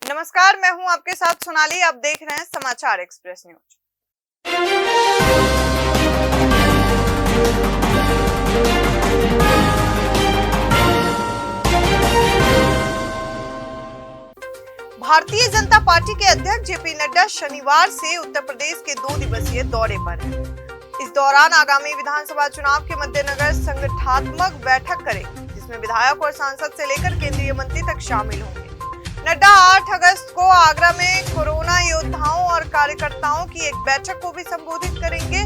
नमस्कार, मैं हूं आपके साथ सोनाली। आप देख रहे हैं समाचार express news. Bharatiya Janata party के अध्यक्ष जेपी नड्डा शनिवार से उत्तर प्रदेश के 2 दिवसीय दौरे पर हैं। इस दौरान आगामी विधानसभा चुनाव के मद्देनजर संगठनात्मक बैठक करेंगे, जिसमें विधायक और सांसद से लेकर केंद्रीय मंत्री तक शामिल होंगे। नड्डा 8 अगस्त को आगरा में कोरोना योद्धाओं और कार्यकर्ताओं की एक बैठक को भी संबोधित करेंगे।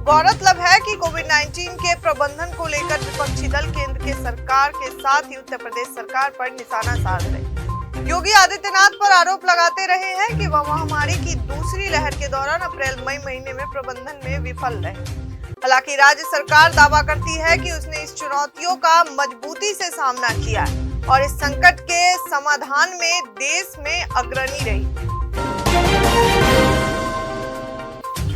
गौरतलब है कि कोविड-19 के प्रबंधन को लेकर विपक्षी दल केंद्र के सरकार के साथ ही उत्तर प्रदेश सरकार पर निशाना साध रहे। योगी आदित्यनाथ पर आरोप लगाते रहे हैं कि वह महामारी की दूसरी लहर के दौरान अप्रैल-मई महीने में प्रबंधन में विफल रहे। हालांकि राज्य सरकार दावा करती है कि उसने इस चुनौतियों का मजबूती से सामना किया है और इस संकट के समाधान में देश में अग्रणी रही।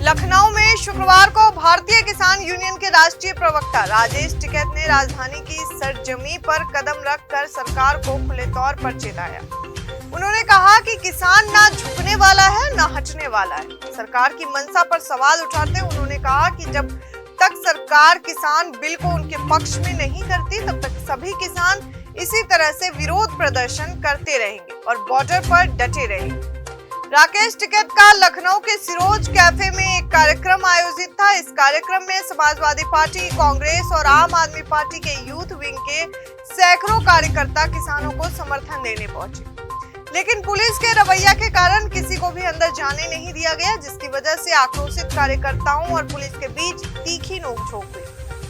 लखनऊ में शुक्रवार को भारतीय किसान यूनियन के राष्ट्रीय प्रवक्ता राजेश टिकैत ने राजधानी की सरजमी पर कदम रखकर सरकार को खुले तौर पर चेताया। उन्होंने कहा कि किसान ना झुकने वाला है ना हटने वाला है। सरकार की मंशा पर सवाल उठाते उन्होंने कहा कि जब तक सरकार किसान बिल को उनके पक्ष में नहीं करती, तब तक सभी किसान इसी तरह से विरोध प्रदर्शन करते रहेंगे और बॉर्डर पर डटे रहेंगे। राकेश टिकैत का लखनऊ के सिरोज कैफे में एक कार्यक्रम आयोजित था। इस कार्यक्रम में समाजवादी पार्टी, कांग्रेस और आम आदमी पार्टी के यूथ विंग के सैकड़ों कार्यकर्ता किसानों को समर्थन देने पहुंचे, लेकिन पुलिस के रवैया के कारण किसी को भी अंदर जाने नहीं दिया गया, जिसकी वजह से आक्रोशित कार्यकर्ताओं और पुलिस के बीच तीखी नोकझोंक हुई।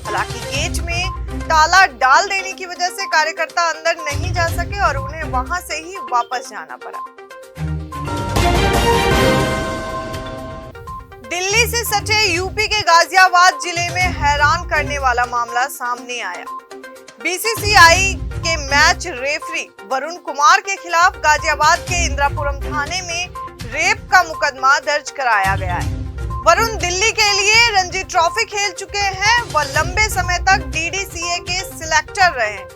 हालांकि गेट में ताला डाल देने की वजह से कार्यकर्ता अंदर नहीं जा सके और उन्हें वहां से ही वापस जाना पड़ा। दिल्ली से सटे यूपी के गाजियाबाद जिले में हैरान करने वाला मामला सामने आया। बीसीसीआई के मैच रेफरी वरुण कुमार के खिलाफ गाजियाबाद के इंदिरापुरम थाने में रेप का मुकदमा दर्ज कराया गया है। वरुण दिल्ली के लिए रणजी ट्रॉफी खेल चुके हैं। वह लंबे समय तक डीडीसीए के सिलेक्टर रहे हैं।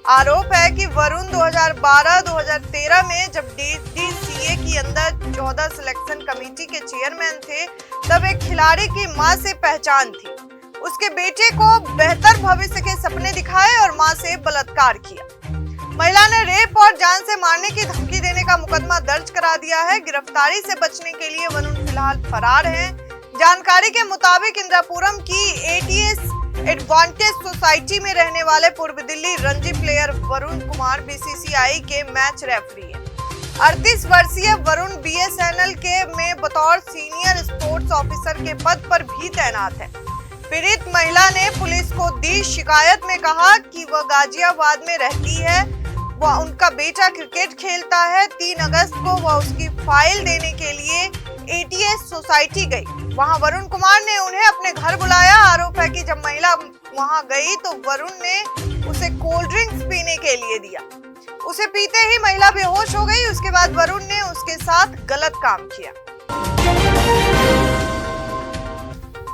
आरोप है कि वरुण 2012-2013 में जब डीडीसीए की अंदर 14 सिलेक्शन कमेटी के चेयरमैन थे, तब एक खिलाड़ी की मां से पहचान थी। उसके बेटे को बेहतर भविष्य के सपने दिखाए और मां से बलात्कार किया। महिला ने रेप और जान से मारने की धमकी देने का मुकदमा दर्ज करा दिया है। गिरफ्तारी से बचने के लिए वरुण फिलहाल फरार हैं। जानकारी के मुताबिक इंदिरापुरम की एटीएस एडवांटेज सोसाइटी में रहने वाले पूर्व दिल्ली रणजी प्लेयर वरुण कुमार बीसीसीआई के मैच रेफरी हैं। 38 वर्षीय वरुण बीएसएनएल के में बतौर सीनियर स्पोर्ट्स ऑफिसर के पद पर भी तैनात है। पीड़ित महिला ने पुलिस को दी शिकायत में कहा कि वह गाजियाबाद में रहती है। वह उनका बेटा क्रिकेट खेलता है। 3 अगस्त को वह उसकी फाइल देने के लिए एटीएस सोसाइटी गई। वहां वरुण कुमार ने उन्हें अपने घर बुलाया। आरोप है कि जब महिला वहां गई तो वरुण ने उसे कोल्ड ड्रिंक्स पीने के लिए दिया। उसे पीते ही महिला बेहोश हो गई। उसके बाद वरुण ने उसके साथ गलत काम किया।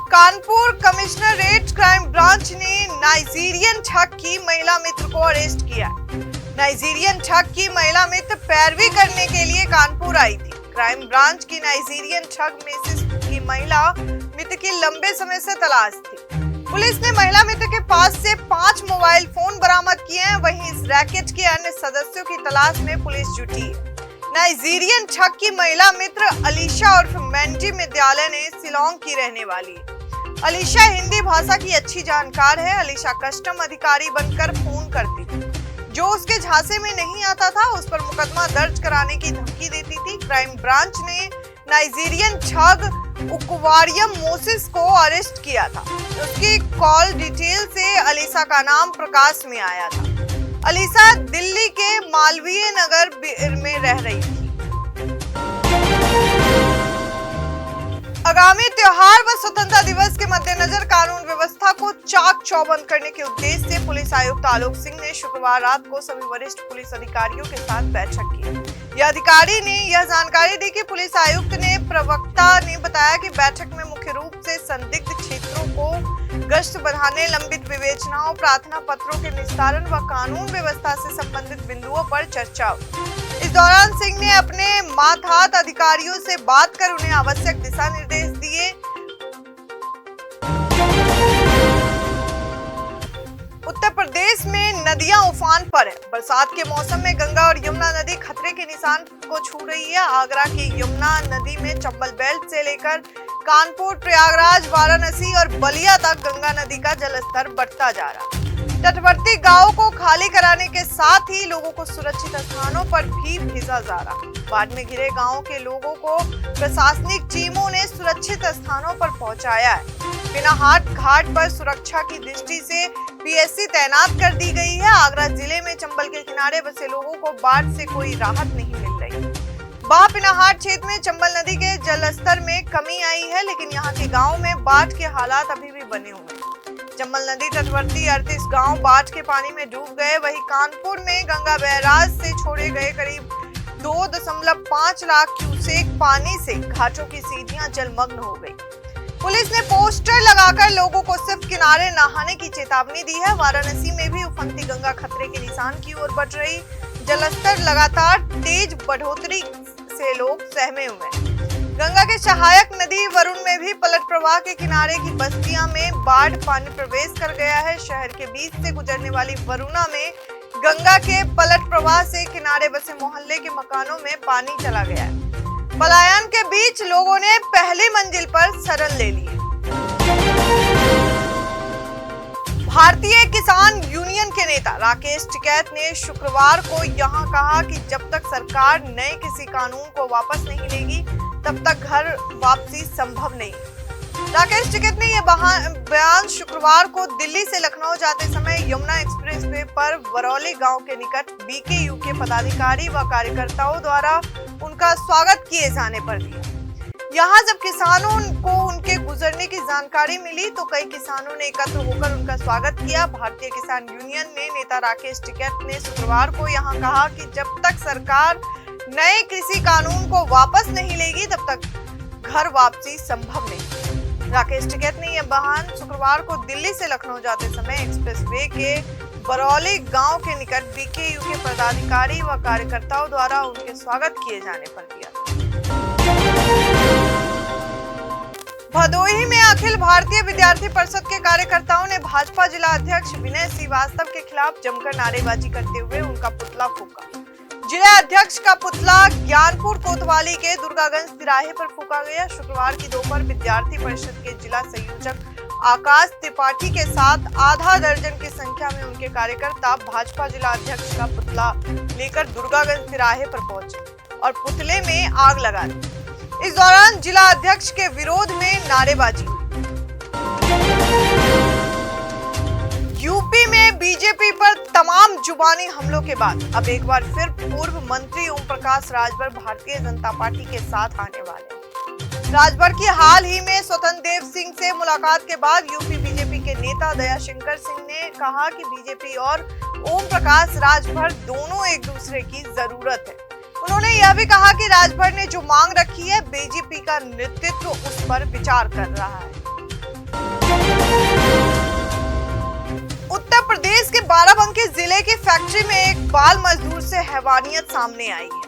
कानपुर कमिश्नरेट क्राइम ब्रांच ने नाइजीरियन ठग की महिला मित्र को अरेस्ट किया। नाइजीरियन ठग की महिला मित्र पैरवी करने के लिए कानपुर आई थी। क्राइम ब्रांच की नाइजीरियन ठग मिसेस की महिला मित्र की लंबे समय से तलाश थी। पुलिस ने महिला मित्र के पास से 5 मोबाइल फोन बरामद किए हैं। वहीं इस रैकेट के अन्य सदस्यों की तलाश में पुलिस जुटी है। नाइजीरियन ठग की महिला मित्र अलीशा उर्फ मैंडी विद्यालय ने शिलोंग की रहने वाली है। अलीशा हिंदी भाषा की अच्छी जानकार है। अलीशा कस्टम अधिकारी बनकर फोन करती थी। जो उसके झांसे में नहीं आता था, उस पर मुकदमा दर्ज कराने की धमकी देती थी। क्राइम ब्रांच ने नाइजीरियन ठग उकवारियम मोसिस को अरेस्ट किया था। उसकी कॉल डिटेल से अलीशा का नाम प्रकाश में आया था। अलीशा दिल्ली के मालवीय नगर में रह रही थी। आगामी त्योहार व स्वतंत्रता दिवस के मद्देनजर कानून व्यवस्था को चाक चौबंद करने के उद्देश्य से पुलिस आयुक्त आलोक सिंह ने शुक्रवार रात को सभी वरिष्ठ पुलिस अधिकारियों के साथ बैठक की। यह अधिकारी ने यह जानकारी दी कि पुलिस आयुक्त ने प्रवक्ता ने बताया कि बैठक में मुख्य रूप से संदिग्ध क्षेत्रों को गश्त बढ़ाने, लंबित विवेचनाओं, प्रार्थना पत्रों के निस्तारण व कानून व्यवस्था से संबंधित बिंदुओं पर चर्चा हुई। इस दौरान सिंह ने अपने मातहत अधिकारियों से बात कर उन्हें आवश्यक दिशा निर्देश दिए। उत्तर प्रदेश में नदियां उफान पर है। बरसात के मौसम में गंगा और यमुना नदी खतरे के निशान को छू रही है। आगरा की यमुना नदी में चंबल बेल्ट से लेकर कानपुर, प्रयागराज, वाराणसी और बलिया तक गंगा नदी का जलस्तर बढ़ता जा रहा है। तटवर्ती गांवों को खाली कराने के साथ ही लोगों को सुरक्षित स्थानों पर भी भेजा जा रहा है। बाढ़ में घिरे गांवों के लोगों को प्रशासनिक टीमों ने सुरक्षित स्थानों पर पहुंचाया है। पिनाहाट घाट पर सुरक्षा की दृष्टि से पीएससी तैनात कर दी गई है। आगरा जिले में चंबल के किनारे बसे लोगों को बाढ़ से कोई राहत नहीं मिल रही। पिनाहाट क्षेत्र में चंबल नदी के जलस्तर में कमी आई है, लेकिन यहाँ के गाँव में बाढ़ के हालात अभी भी बने हुए हैं। चंबल नदी तटवर्ती 38 गांव बाढ़ के पानी में डूब गए। वहीं कानपुर में गंगा बैराज से छोड़े गए करीब 2.5 लाख क्यूसेक पानी से घाटों की सीढ़ियां जलमग्न हो गई। पुलिस ने पोस्टर लगाकर लोगों को सिर्फ किनारे नहाने की चेतावनी दी है। वाराणसी में भी उफनती गंगा खतरे के निशान की ओर बढ़ रही। जलस्तर लगातार तेज बढ़ोतरी से लोग सहमे हुए हैं। गंगा के सहायक नदी वरुण में भी पलट प्रवाह के किनारे की बस्तियां में बाढ़ पानी प्रवेश कर गया है। शहर के बीच से गुजरने वाली वरुणा में गंगा के पलट प्रवाह से किनारे बसे मोहल्ले के मकानों में पानी चला गया है। पलायन के बीच लोगों ने पहली मंजिल पर शरण ले ली। भारतीय किसान यूनियन के नेता राकेश टिकैत ने शुक्रवार को यहां कहा कि जब तक सरकार नए किसी कानून को वापस नहीं लेगी तब तक घर वापसी संभव नहीं। राकेश टिकैत ने यह बयान शुक्रवार को दिल्ली से लखनऊ जाते समय यमुना एक्सप्रेसवे पर बरौली गांव के निकट बीकेयू के पदाधिकारी व कार्यकर्ताओं द्वारा उनका स्वागत किए जाने पर दिया। यहाँ जब किसानों को उनके गुजरने की जानकारी मिली तो कई किसानों ने एकत्र होकर उनका स्वागत किया। भारतीय किसान यूनियन ने नेता राकेश टिकैत ने शुक्रवार को यहाँ कहा कि जब तक सरकार नए कृषि कानून को वापस नहीं लेगी तब तक घर वापसी संभव नहीं। राकेश टिकैत ने यह बयान शुक्रवार को दिल्ली से लखनऊ जाते समय एक्सप्रेसवे के बरौली गांव के निकट बीकेयू के पदाधिकारी व कार्यकर्ताओं द्वारा उनके स्वागत किए जाने पर दिया। भदोही में अखिल भारतीय विद्यार्थी परिषद के कार्यकर्ताओं ने भाजपा जिला अध्यक्ष विनय श्रीवास्तव के खिलाफ जमकर नारेबाजी करते हुए उनका पुतला फूंका। जिला अध्यक्ष का पुतला ज्ञानपुर कोतवाली के दुर्गागंज तिराहे पर फूंका गया। शुक्रवार की दोपहर विद्यार्थी परिषद के जिला संयोजक आकाश त्रिपाठी के साथ आधा दर्जन की संख्या में उनके कार्यकर्ता भाजपा जिला अध्यक्ष का पुतला लेकर दुर्गागंज तिराहे पर पहुंचे और पुतले में आग लगा दी। इस दौरान जिला अध्यक्ष के विरोध में नारेबाजी हुई। यूपी में बीजेपी पर तमाम जुबानी हमलों के बाद अब एक बार फिर पूर्व मंत्री ओम प्रकाश राजभर भारतीय जनता पार्टी के साथ आने वाले हैं। राजभर की हाल ही में स्वतंत्र देव सिंह से मुलाकात के बाद यूपी बीजेपी के नेता दयाशंकर सिंह ने कहा कि बीजेपी और ओम प्रकाश राजभर दोनों एक दूसरे की जरूरत है। उन्होंने यह भी कहा कि राजभर ने जो मांग रखी है बीजेपी का नेतृत्व उस पर विचार कर रहा है। उत्तर प्रदेश के बाराबंकी जिले की फैक्ट्री में एक बाल मजदूर से हैवानियत सामने आई है।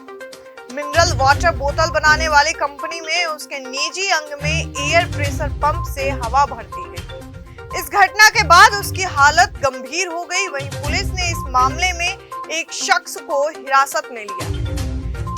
मिनरल वाटर बोतल बनाने वाली कंपनी में उसके निजी अंग में एयर प्रेशर पंप से हवा भर दी गई। इस घटना के बाद उसकी हालत गंभीर हो गई। वहीं पुलिस ने इस मामले में एक शख्स को हिरासत में लिया।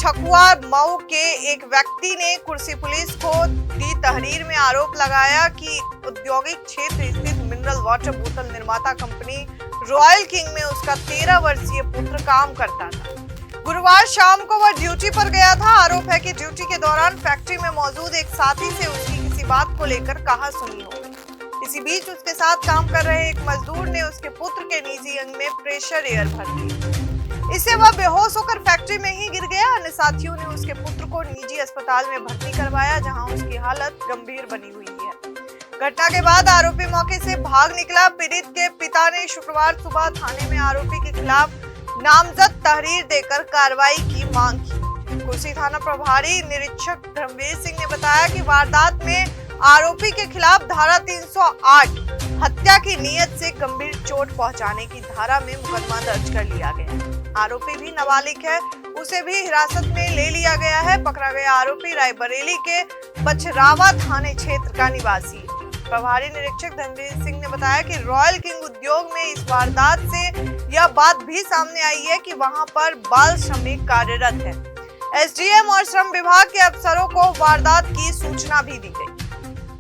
ठकुआ मऊ के एक व्यक्ति ने कुर्सी पुलिस को दी तहरीर में आरोप लगाया कि औद्योगिक क्षेत्र स्थित मिनरल वाटर बोतल निर्माता कंपनी रॉयल किंग में उसका 13 वर्षीय पुत्र काम करता था। गुरुवार शाम को वह ड्यूटी पर गया था। आरोप है कि ड्यूटी के दौरान फैक्ट्री में मौजूद एक साथी से उसकी किसी बात को लेकर कहासुनी हो गई। इसी बीच उसके साथ काम कर रहे एक मजदूर ने उसके पुत्र के निजी अंग में प्रेशर एयर भर दी। इससे वह बेहोश होकर फैक्ट्री में ही गिर गया। अन्य साथियों ने उसके पुत्र को निजी अस्पताल में भर्ती करवाया, जहां उसकी हालत गंभीर बनी हुई है। घटना के बाद आरोपी मौके से भाग निकला। पीड़ित के पिता ने शुक्रवार सुबह थाने में आरोपी के खिलाफ नामजद तहरीर देकर कार्रवाई की मांग की। कुर्सी थाना प्रभारी निरीक्षक धर्मवीर सिंह ने बताया कि वारदात में आरोपी के खिलाफ धारा 308 हत्या की नीयत से गंभीर चोट पहुंचाने की धारा में मुकदमा दर्ज कर लिया गया। आरोपी भी नाबालिग है, उसे भी हिरासत में ले लिया गया है। पकड़ा गया आरोपी रायबरेली के पचरावा थाने क्षेत्र का निवासी है। प्रभारी निरीक्षक धनवीर सिंह ने बताया कि रॉयल किंग उद्योग में इस वारदात से यह बात भी सामने आई है कि वहां पर बाल श्रमिक कार्यरत है। एसडीएम और श्रम विभाग के अफसरों को वारदात की सूचना भी दी गई।